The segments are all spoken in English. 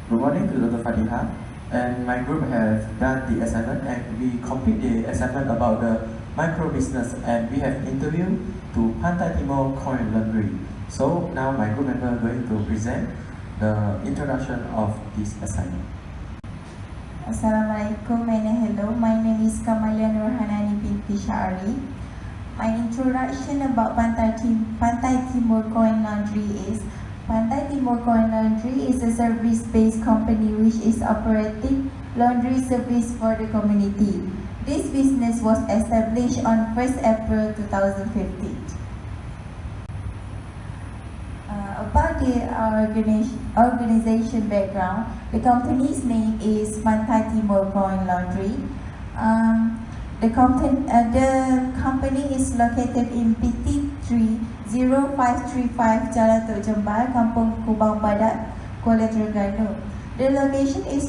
Good morning to Dr. Fadiha. And my group has done the assignment and we complete the assignment about the micro business and we have interviewed to Pantai Timur Coin Laundry. So now my group member are going to present the introduction of this assignment. Assalamualaikum and hello. My name is Kamalia Nurhanani binti Syari. My introduction about Pantai Timur Coin Laundry is Pantai Timur Coin Laundry is a service-based company which is operating laundry service for the community. This business was established on 1st April 2015. About the organization background, the company's name is Pantai Timur Coin Laundry. The company is located in PT3 0535 Jalan Tok Jembar, Kampung Kubang Badak, Kuala Terengganu. The location is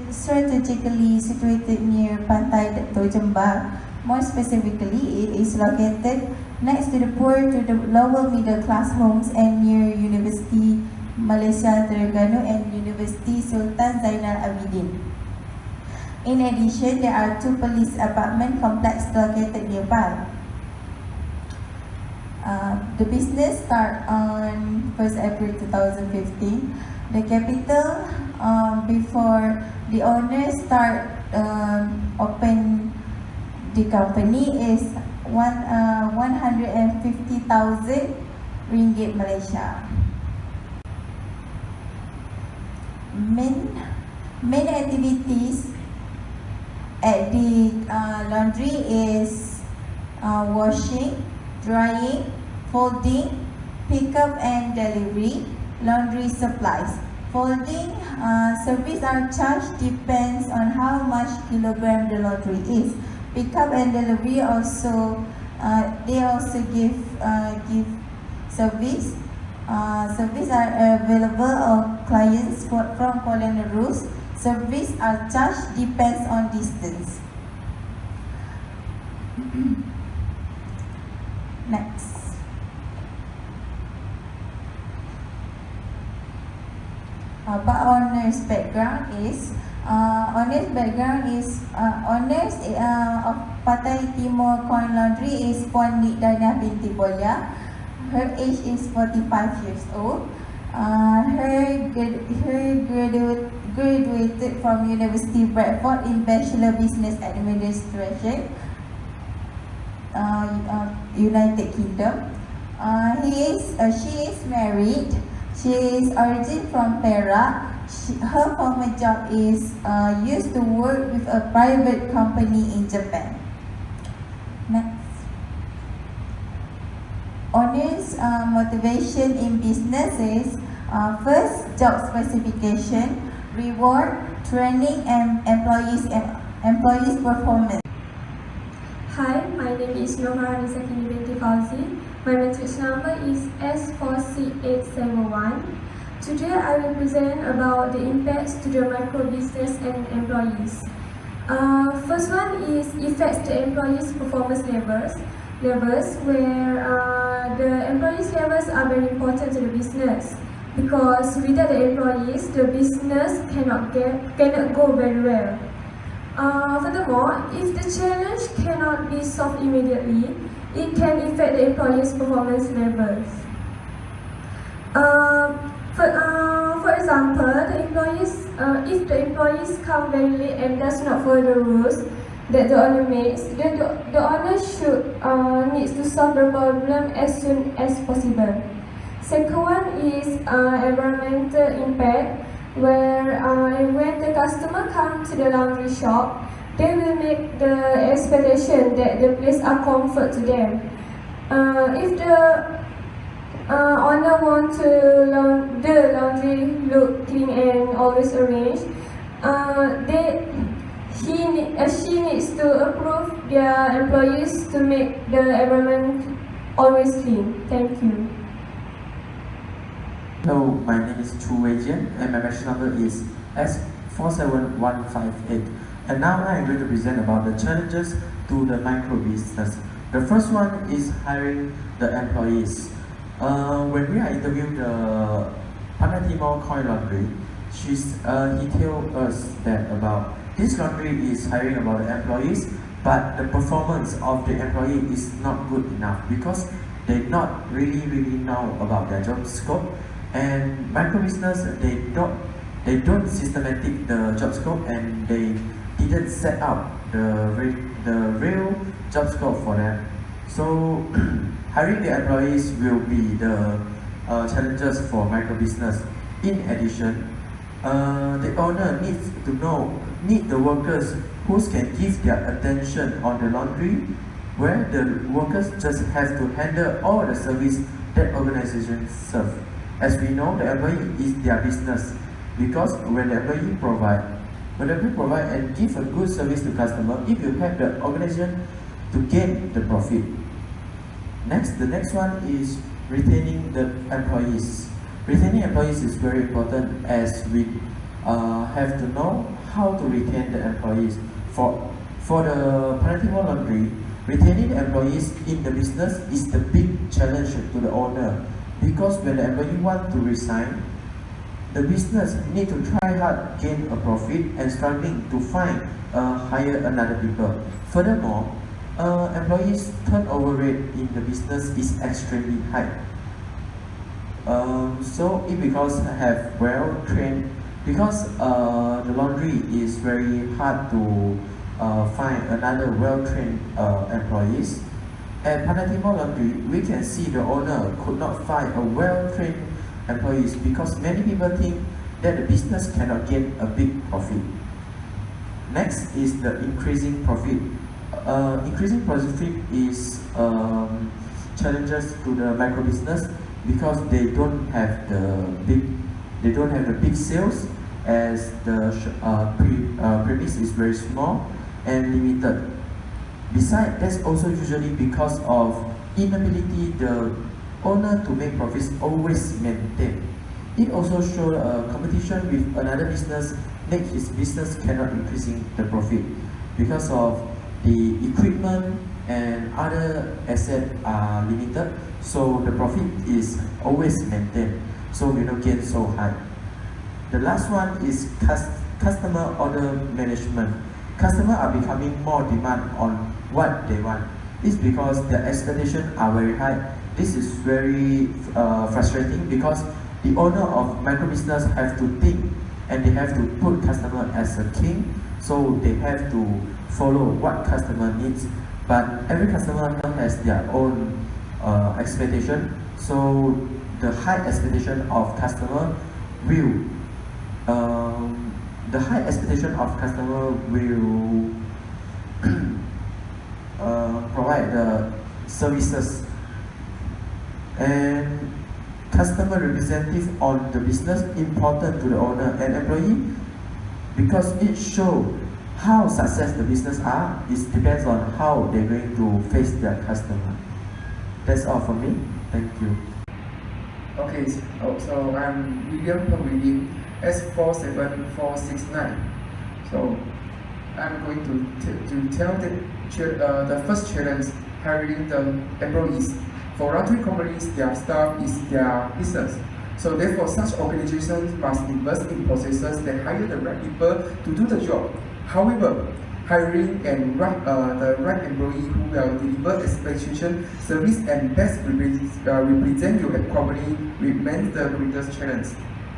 strategically situated near Pantai Tok Jembar. More specifically, it is located next to the poor to the lower middle class homes and near University Malaysia Terengganu and University Sultan Zainal Abidin. In addition, there are 2 police apartment complexes located nearby. The business started on 1st April 2015. The capital before the owners start open the company is 150,000 ringgit Malaysia. Main activities at the laundry is washing, drying, folding, pickup and delivery, laundry supplies. Folding service are charged depends on how much kilogram the laundry is. Pickup and delivery also they also give service. Service are available on clients from Kuala Nerus. Service are charged depends on distance. Next. About owner's background is owners of Pantai Timur Coin Laundry is Puan Dana binti Bolia. Her age is 45 years old. Her graduated from University Bradford in Bachelor Business Administration, United Kingdom. She is married. She is origin from Perak. Her former job is used to work with a private company in Japan. Next. Owner's motivation in business is first, job specification, reward, training, and employees performance. Hi, my name is Noha Rizakini binti Fauzi. My matrix number is S4C871. Today I will present about the impacts to the micro business and employees. First one is affects the employees' performance levels where the employees' levels are very important to the business because without the employees, the business cannot go very well. Furthermore, if the challenge cannot be solved immediately, it can affect the employees' performance levels. For example, if the employees come very late and does not follow the rules that the owner makes, then the owner needs to solve the problem as soon as possible. Second one is environmental impact, where when the customer comes to the laundry shop, they will make the expectation that the place are comfort to them. If the owner wants the laundry look clean and always arranged, she needs to approve their employees to make the environment always clean. Thank you. Hello, my name is Chu Wei Jian and my matrix number is S47158. And now I am going to present about the challenges to the micro business. The first one is hiring the employees. When we are interviewing the Pantai Timur Coin Laundry, he told us that about this laundry is hiring about the employees, but the performance of the employee is not good enough because they not really know about their job scope, and micro business they don't systematic the job scope, and they didn't set up the real job scope for them. So hiring the employees will be the challenges for micro business. In addition, the owner need the workers who can give their attention on the laundry, where the workers just have to handle all the service that organization serve. As we know, the employee is their business, because when the employee provide and give a good service to customer, if you have the organization to gain the profit. The next one is retaining the employees. Retaining employees is very important, as we have to know how to retain the employees. For the Pantai Timur Laundry, retaining the employees in the business is the big challenge to the owner, because when the employee want to resign, the business need to try hard gain a profit and struggling to hire another people. Furthermore, employees turnover rate in the business is extremely high. So it because have well trained, because the laundry is very hard to find another well trained employees. At Pantai Timur Laundry, we can see the owner could not find a well trained employees because many people think that the business cannot get a big profit. Next is the increasing profit. Increasing profit is challenges to the micro business, because they don't have the big sales, as the premise is very small and limited. Besides, that's also usually because of inability the owner to make profits always maintain. It also shows competition with another business makes his business cannot increasing the profit because of the equipment and other assets are limited, so the profit is always maintained, so we don't get so high. The last one is customer order management. Customers are becoming more demand on what they want. It's because their expectations are very high. This is very frustrating, because the owner of micro business have to think, and they have to put customer as a king, so they have to follow what customer needs. But every customer has their own expectation, so the high expectation of customer will provide the services, and customer representative on the business important to the owner and employee, because it shows how success the business are. It depends on how they're going to face their customer. That's all for me. Thank you. Okay, so I'm William from William S47469. So I'm going to tell the first challenge, hiring the employees. For laundry companies, their staff is their business. So therefore, such organizations must invest in processes that hire the right people to do the job. However, hiring and the right employee who will deliver expectation, service, and best represent your company remains the greatest challenge.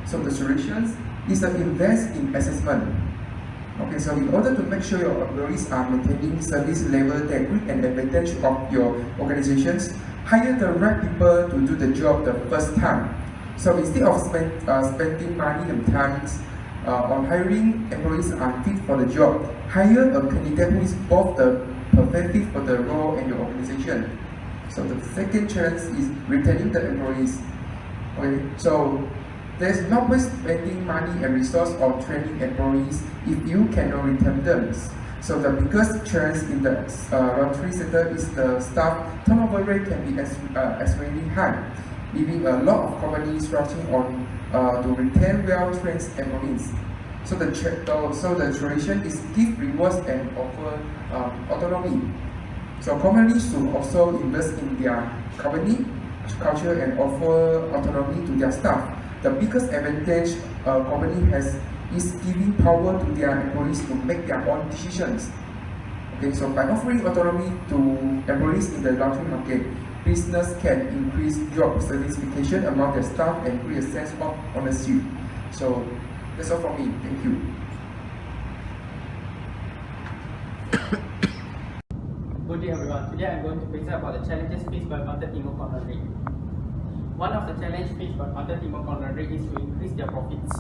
So the solutions is to invest in assessment. Okay, so in order to make sure your employees are maintaining service level that bring an advantage of your organizations, hire the right people to do the job the first time. So instead of spending money and time on hiring employees unfit for the job, hire a candidate who is both the perfect fit for the role and your organization. So the second challenge is retaining the employees. Okay, so there's no way spending money and resource on training employees if you cannot retain them. So the biggest challenge in the laundry sector is the staff turnover rate can be extremely high, leaving a lot of companies rushing on to retain well-trained employees. So the solution is give rewards and offer autonomy. So companies should also invest in their company culture and offer autonomy to their staff. The biggest advantage a company has is giving power to their employees to make their own decisions. Okay, so by offering autonomy to employees in the laundry market, business can increase job satisfaction among their staff and create a sense of ownership. So that's all from me. Thank you. Good day everyone. Today I'm going to present about the challenges faced by Pantai Timur Laundry. One of the challenges faced by Pantai Timur Laundry is to increase their profits.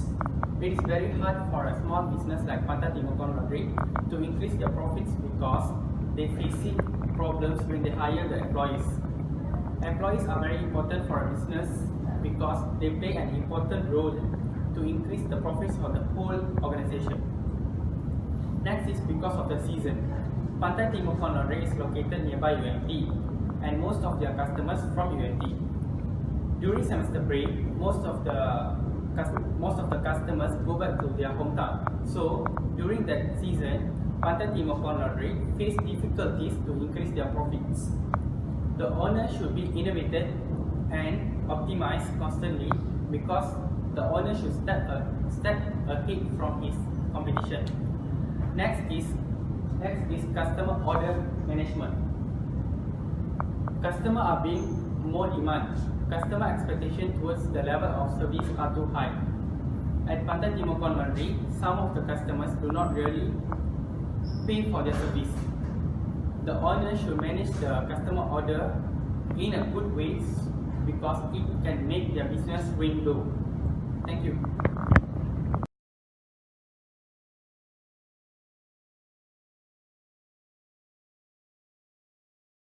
It is very hard for a small business like Pantai Timur Laundry to increase their profits because they facing problems when they hire the employees. Employees are very important for a business because they play an important role to increase the profits of the whole organization. Next is because of the season. Pantai Timur Laundry is located nearby UMT and most of their customers from UMT. During semester break, most of the customers go back to their hometown. So during that season, Pantai Timur Laundry face difficulties to increase their profits. The owner should be innovated and optimized constantly because the owner should step ahead from his competition. Next is customer order management. Customers are being more demand. Customer expectation towards the level of service are too high. At Pantai Timur Laundry, some of the customers do not really pay for their service. The owner should manage the customer order in a good way because it can make their business run low. Thank you.